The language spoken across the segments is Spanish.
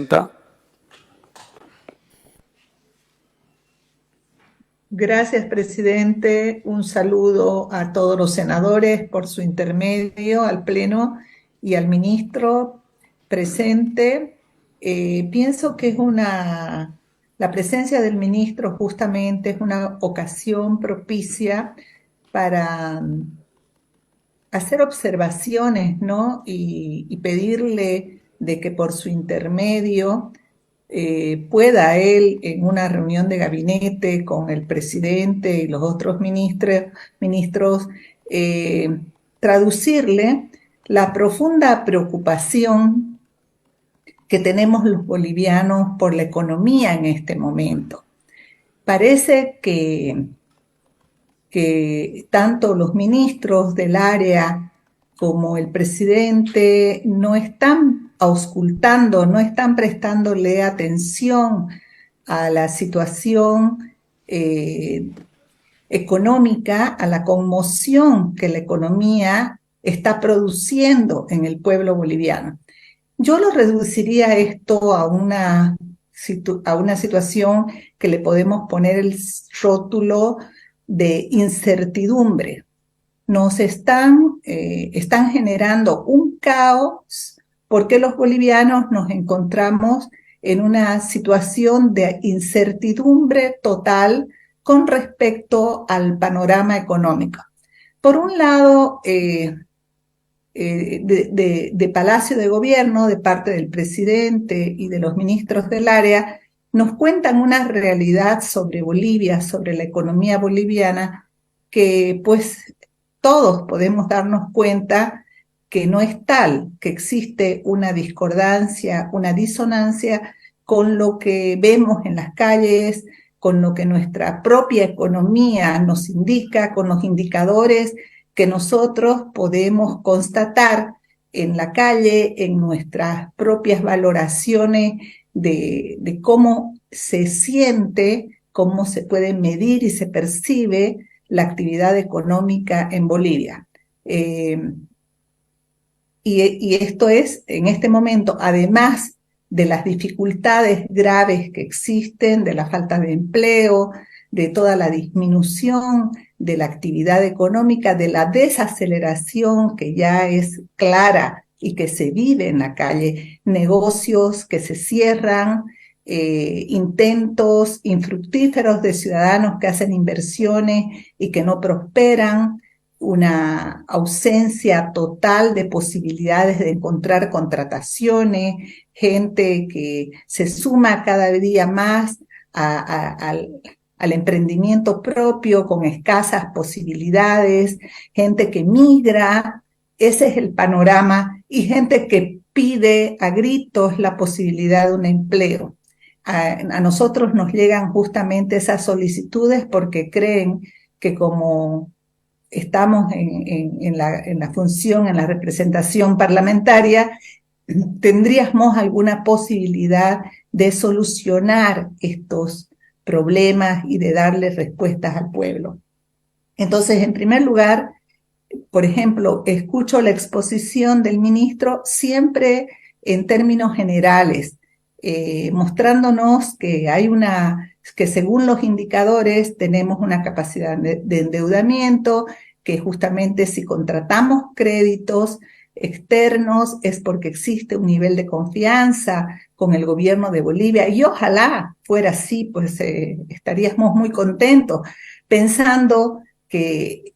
Presidenta. Gracias, presidente. Un saludo a todos los senadores por su intermedio, al Pleno y al ministro presente. Pienso que la presencia del ministro justamente es una ocasión propicia para hacer observaciones, ¿no? Y pedirle de que por su intermedio pueda él, en una reunión de gabinete con el presidente y los otros ministros traducirle la profunda preocupación que tenemos los bolivianos por la economía en este momento. Parece que tanto los ministros del área como el presidente no están auscultando, no están prestándole atención a la situación económica, a la conmoción que la economía está produciendo en el pueblo boliviano. Yo lo reduciría esto a una situación que le podemos poner el rótulo de incertidumbre. Nos están generando un caos porque los bolivianos nos encontramos en una situación de incertidumbre total con respecto al panorama económico. Por un lado, de Palacio de Gobierno, de parte del presidente y de los ministros del área, nos cuentan una realidad sobre Bolivia, sobre la economía boliviana, que pues todos podemos darnos cuenta que no es tal, que existe una discordancia, una disonancia con lo que vemos en las calles, con lo que nuestra propia economía nos indica, con los indicadores que nosotros podemos constatar en la calle, en nuestras propias valoraciones de cómo se siente, cómo se puede medir y se percibe la actividad económica en Bolivia. Y esto es, en este momento, además de las dificultades graves que existen, de la falta de empleo, de toda la disminución de la actividad económica, de la desaceleración que ya es clara y que se vive en la calle, negocios que se cierran, intentos infructíferos de ciudadanos que hacen inversiones y que no prosperan, una ausencia total de posibilidades de encontrar contrataciones, gente que se suma cada día más al emprendimiento propio con escasas posibilidades, gente que migra, ese es el panorama, y gente que pide a gritos la posibilidad de un empleo. A nosotros nos llegan justamente esas solicitudes porque creen que como estamos en la función, en la representación parlamentaria, tendríamos alguna posibilidad de solucionar estos problemas y de darle respuestas al pueblo. Entonces, en primer lugar, por ejemplo, escucho la exposición del ministro siempre en términos generales, mostrándonos que que según los indicadores tenemos una capacidad de endeudamiento, que justamente si contratamos créditos externos es porque existe un nivel de confianza con el gobierno de Bolivia, y ojalá fuera así, pues estaríamos muy contentos, pensando que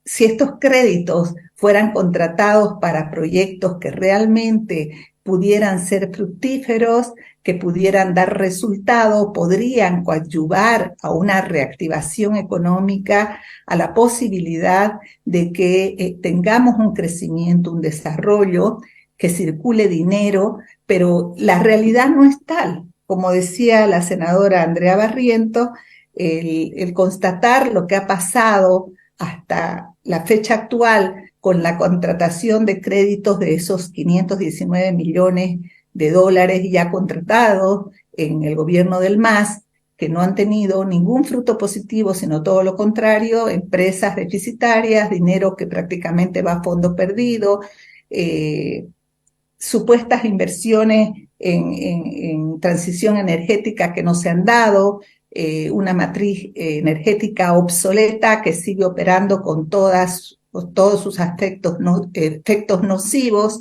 si estos créditos fueran contratados para proyectos que realmente pudieran ser fructíferos, que pudieran dar resultado, podrían coadyuvar a una reactivación económica, a la posibilidad de que tengamos un crecimiento, un desarrollo, que circule dinero, pero la realidad no es tal. Como decía la senadora Andrea Barrientos, el constatar lo que ha pasado hasta la fecha actual con la contratación de créditos de esos 519 millones de dólares ya contratados en el gobierno del MAS, que no han tenido ningún fruto positivo, sino todo lo contrario, empresas deficitarias, dinero que prácticamente va a fondo perdido, supuestas inversiones en transición energética que no se han dado, una matriz energética obsoleta que sigue operando con todos sus efectos nocivos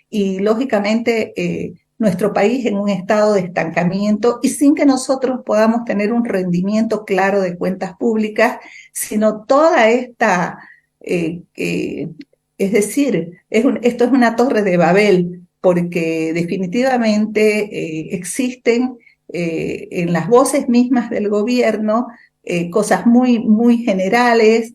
y lógicamente nuestro país en un estado de estancamiento y sin que nosotros podamos tener un rendimiento claro de cuentas públicas, sino toda esta, es decir, esto es una torre de Babel, porque definitivamente existen en las voces mismas del gobierno cosas muy, muy generales,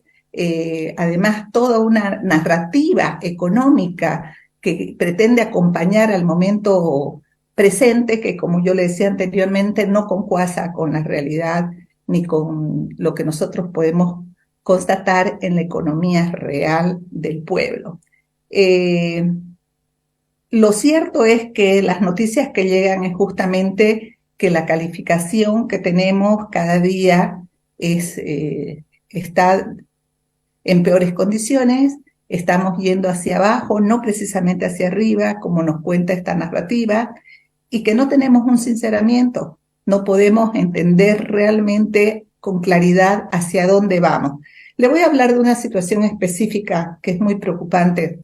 además toda una narrativa económica que pretende acompañar al momento presente, que como yo le decía anteriormente, no concuasa con la realidad ni con lo que nosotros podemos constatar en la economía real del pueblo. Lo cierto es que las noticias que llegan es justamente que la calificación que tenemos cada día está en peores condiciones, estamos yendo hacia abajo, no precisamente hacia arriba, como nos cuenta esta narrativa, y que no tenemos un sinceramiento, no podemos entender realmente con claridad hacia dónde vamos. Le voy a hablar de una situación específica que es muy preocupante.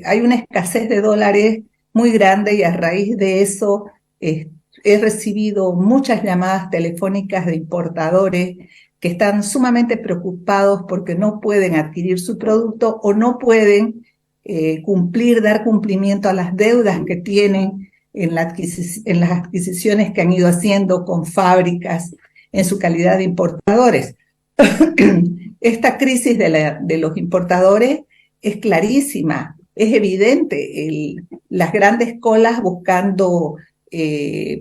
Hay una escasez de dólares muy grande y a raíz de eso he recibido muchas llamadas telefónicas de importadores que están sumamente preocupados porque no pueden adquirir su producto o no pueden dar cumplimiento a las deudas que tienen en las adquisiciones que han ido haciendo con fábricas en su calidad de importadores. Esta crisis de los importadores es clarísima, es evidente, las grandes colas buscando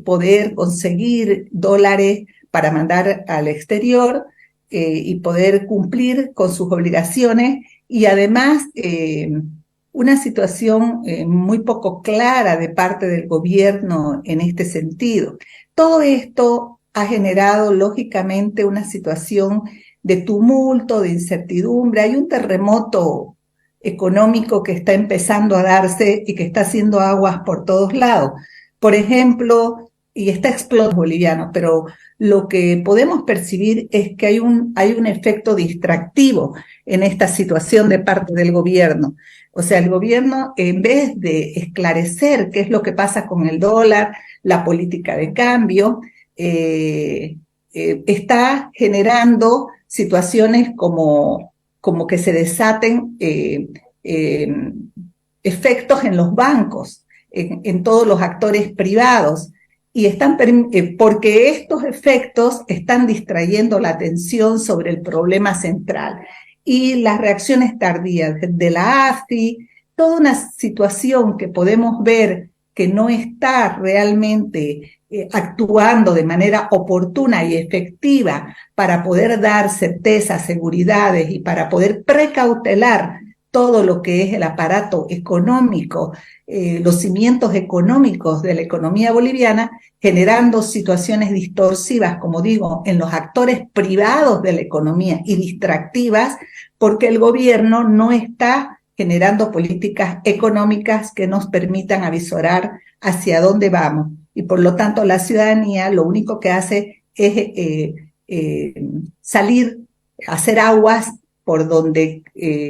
poder conseguir dólares para mandar al exterior y poder cumplir con sus obligaciones y además una situación muy poco clara de parte del gobierno en este sentido. Todo esto ha generado lógicamente una situación de tumulto, de incertidumbre. Hay un terremoto económico que está empezando a darse y que está haciendo aguas por todos lados. Por ejemplo, y está explotando boliviano, pero lo que podemos percibir es que hay un efecto distractivo en esta situación de parte del gobierno. O sea, el gobierno, en vez de esclarecer qué es lo que pasa con el dólar, la política de cambio, está generando situaciones como que se desaten efectos en los bancos, en todos los actores privados, y porque estos efectos están distrayendo la atención sobre el problema central. Y las reacciones tardías de la AFI, toda una situación que podemos ver que no está realmente actuando de manera oportuna y efectiva para poder dar certezas, seguridades y para poder precautelar todo lo que es el aparato económico, los cimientos económicos de la economía boliviana, generando situaciones distorsivas, como digo, en los actores privados de la economía y distractivas, porque el gobierno no está generando políticas económicas que nos permitan avisorar hacia dónde vamos. Y por lo tanto la ciudadanía lo único que hace es salir, hacer aguas por donde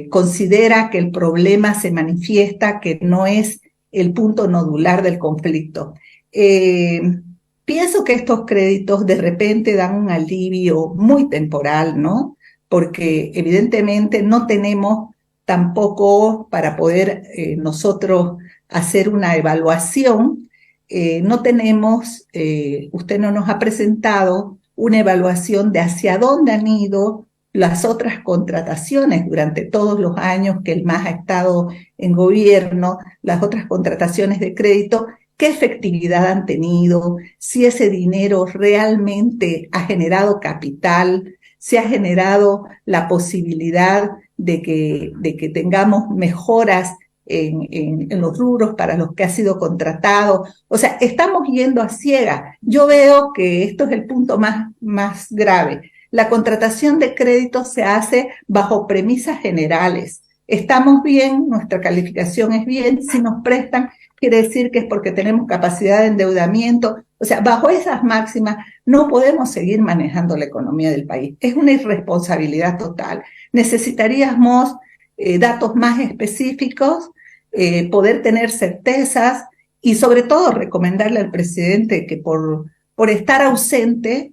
considera que el problema se manifiesta, que no es el punto nodular del conflicto. Pienso que estos créditos de repente dan un alivio muy temporal, ¿no? Porque evidentemente no tenemos tampoco para poder nosotros hacer una evaluación, no tenemos, usted no nos ha presentado una evaluación de hacia dónde han ido las otras contrataciones durante todos los años que el MAS ha estado en gobierno, las otras contrataciones de crédito, qué efectividad han tenido, si ese dinero realmente ha generado capital, si ha generado la posibilidad de que tengamos mejoras en los rubros para los que ha sido contratado. O sea, estamos yendo a ciegas. Yo veo que esto es el punto más grave. La contratación de crédito se hace bajo premisas generales. Estamos bien, nuestra calificación es bien, si nos prestan, quiere decir que es porque tenemos capacidad de endeudamiento. O sea, bajo esas máximas no podemos seguir manejando la economía del país. Es una irresponsabilidad total. Necesitaríamos datos más específicos, poder tener certezas y sobre todo recomendarle al presidente que por estar ausente,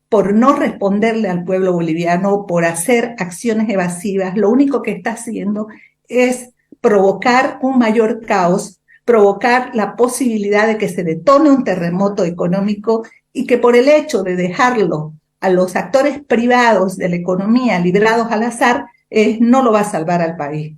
por no responderle al pueblo boliviano, por hacer acciones evasivas, lo único que está haciendo es provocar un mayor caos, provocar la posibilidad de que se detone un terremoto económico y que por el hecho de dejarlo a los actores privados de la economía librados al azar, no lo va a salvar al país.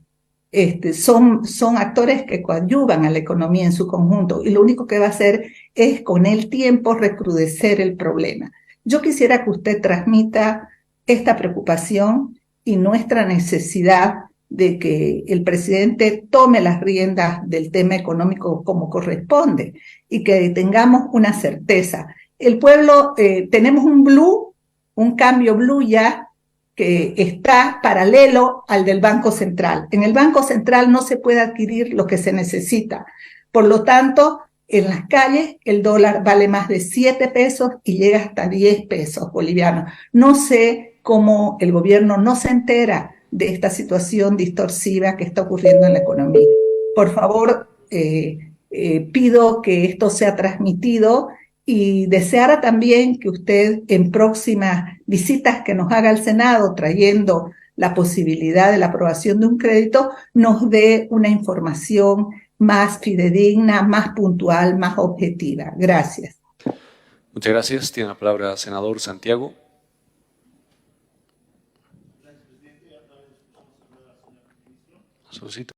Son actores que coadyuvan a la economía en su conjunto y lo único que va a hacer es con el tiempo recrudecer el problema. Yo quisiera que usted transmita esta preocupación y nuestra necesidad de que el presidente tome las riendas del tema económico como corresponde y que tengamos una certeza. El pueblo, tenemos un cambio blue ya, que está paralelo al del Banco Central. En el Banco Central no se puede adquirir lo que se necesita. Por lo tanto, en las calles el dólar vale más de 7 pesos y llega hasta 10 pesos bolivianos. No sé cómo el gobierno no se entera de esta situación distorsiva que está ocurriendo en la economía. Por favor, pido que esto sea transmitido y deseara también que usted en próximas visitas que nos haga al Senado trayendo la posibilidad de la aprobación de un crédito, nos dé una información más fidedigna, más puntual, más objetiva. Gracias. Muchas gracias. Tiene la palabra el senador Santiago. Solicito.